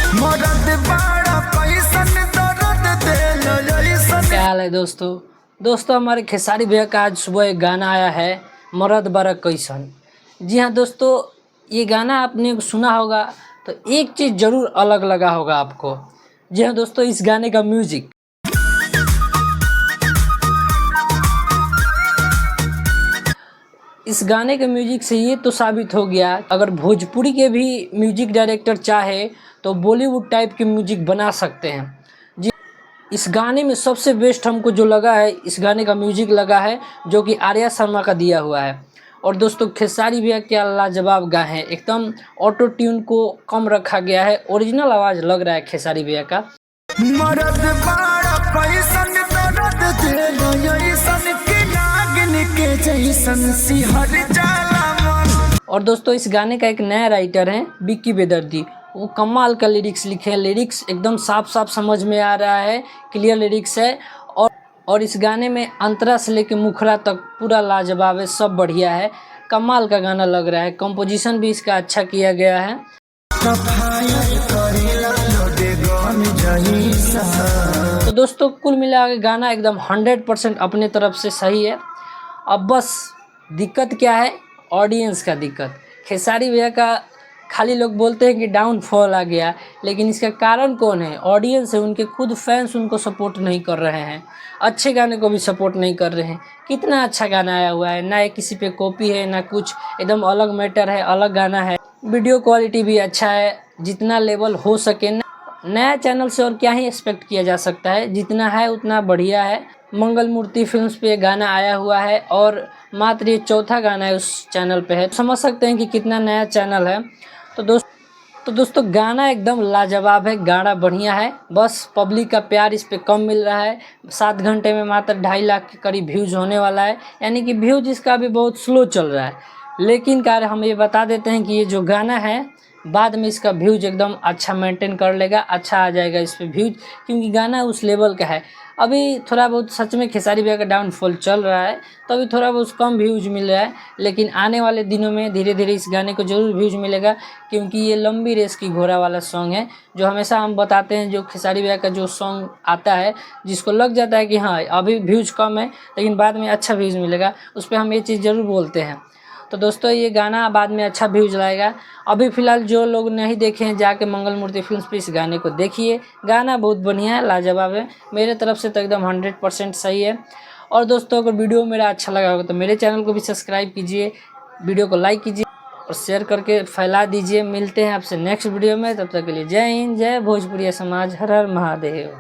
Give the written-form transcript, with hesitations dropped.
क्या हाल है दोस्तों हमारे खेसारी भैया का आज सुबह एक गाना आया है, मरद बड़ा कैसन। जी हाँ दोस्तों, ये गाना आपने सुना होगा तो एक चीज़ ज़रूर अलग लगा होगा आपको। जी हाँ दोस्तों, इस गाने का म्यूजिक, इस गाने के म्यूजिक से ये तो साबित हो गया, अगर भोजपुरी के भी म्यूजिक डायरेक्टर चाहे तो बॉलीवुड टाइप के म्यूजिक बना सकते हैं। जी, इस गाने में सबसे बेस्ट हमको जो लगा है, इस गाने का म्यूजिक लगा है जो कि आर्या शर्मा का दिया हुआ है। और दोस्तों खेसारी भैया क्या लाजवाब गाए हैं, एकदम ऑटो ट्यून को कम रखा गया है, ओरिजिनल आवाज़ लग रहा है खेसारी भैया का। और दोस्तों इस गाने का एक नया राइटर है विक्की बेदर्दी, वो कमाल का लिरिक्स लिखे हैं। लिरिक्स एकदम साफ साफ समझ में आ रहा है, क्लियर लिरिक्स है। और इस गाने में अंतरा से लेके मुखरा तक पूरा लाजवाब है, सब बढ़िया है, कमाल का गाना लग रहा है। कंपोजिशन भी इसका अच्छा किया गया है। तो दोस्तों कुल मिला के गाना एकदम 100% अपने तरफ से सही है। अब बस दिक्कत क्या है, ऑडियंस का दिक्कत। खेसारी भैया का खाली लोग बोलते हैं कि डाउनफॉल आ गया, लेकिन इसका कारण कौन है? ऑडियंस है, उनके खुद फैंस उनको सपोर्ट नहीं कर रहे हैं, अच्छे गाने को भी सपोर्ट नहीं कर रहे हैं। कितना अच्छा गाना आया हुआ है, ना किसी पे कॉपी है ना कुछ, एकदम अलग मैटर है, अलग गाना है। वीडियो क्वालिटी भी अच्छा है, जितना लेवल हो सके नया चैनल से और क्या ही एक्सपेक्ट किया जा सकता है, जितना है उतना बढ़िया है। मंगल मूर्ति फिल्म्स पे गाना आया हुआ है और मात्र ये चौथा गाना है उस चैनल पे है, समझ सकते हैं कि कितना नया चैनल है। तो दोस्तों गाना एकदम लाजवाब है, गाना बढ़िया है, बस पब्लिक का प्यार इस पे कम मिल रहा है। 7 घंटे में मात्र 2.5 लाख के करीब व्यूज़ होने वाला है, यानी कि व्यूज इसका भी बहुत स्लो चल रहा है। लेकिन कार्य हम ये बता देते हैं कि ये जो गाना है बाद में इसका व्यूज एकदम अच्छा मेंटेन कर लेगा, अच्छा आ जाएगा इस पे व्यूज, क्योंकि गाना उस लेवल का है। अभी थोड़ा बहुत सच में खेसारी भैया का डाउनफॉल चल रहा है, तो अभी थोड़ा बहुत कम व्यूज मिल रहा है, लेकिन आने वाले दिनों में धीरे धीरे इस गाने को जरूर व्यूज मिलेगा, क्योंकि ये लंबी रेस की घोड़ा वाला सॉन्ग है। जो हमेशा हम बताते हैं, जो खेसारी भैया का जो सॉन्ग आता है जिसको लग जाता है कि हाँ अभी व्यूज कम है लेकिन बाद में अच्छा व्यूज मिलेगा, उस पर हम ये चीज़ ज़रूर बोलते हैं। तो दोस्तों ये गाना बाद में अच्छा व्यूज लाएगा। अभी फ़िलहाल जो लोग नहीं देखे हैं जाके मंगल मूर्ति फिल्म्स पे इस गाने को देखिए, गाना बहुत बढ़िया है, लाजवाब है, मेरे तरफ से तो एकदम 100% सही है। और दोस्तों अगर वीडियो मेरा अच्छा लगा होगा तो मेरे चैनल को भी सब्सक्राइब कीजिए, वीडियो को लाइक कीजिए और शेयर करके फैला दीजिए। मिलते हैं आपसे नेक्स्ट वीडियो में, तब तक के लिए जय हिंद, जय भोजपुरिया समाज, हर हर महादेव।